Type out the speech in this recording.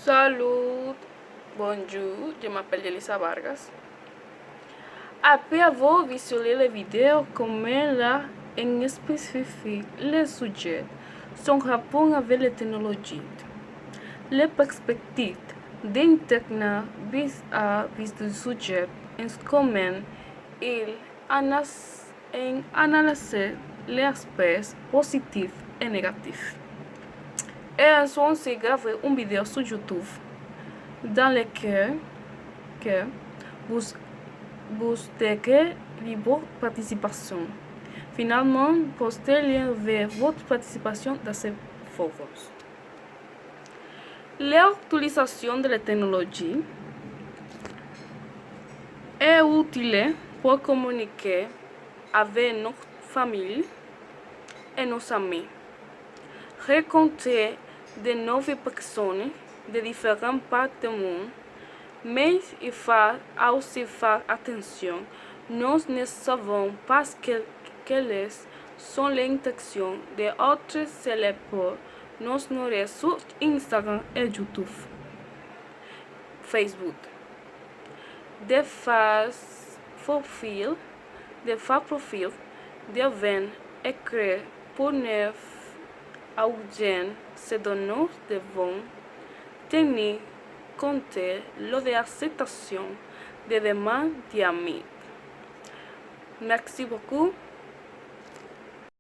Salut, bonjour, je m'appelle Elisa Vargas. Après avoir visionné les vidéos comme là en spécifique les sujets, son rapport avec les technologies, les perspectives d'Internet vis à vis du sujet en commun, il analyse les aspects positifs et négatifs. Et ensuite, j'ai gravé une vidéo sur YouTube dans lequel vous décrivez votre participation. Finalement, postez le lien vers votre participation dans ces forums. L'utilisation de la technologie est utile pour communiquer avec notre famille et nos amis, rencontrer de nouvelles personnes de différentes parts du monde, mais il faut aussi faire attention. Nous ne savons pas quelles sont les intentions de autres célèbres. Nous sommes sur Instagram et YouTube, Facebook. Des profils deviennent écrits pour neuf audiences, ce dont nous devons tenir compte lors de l'acceptation des demandes d'amis. Merci beaucoup.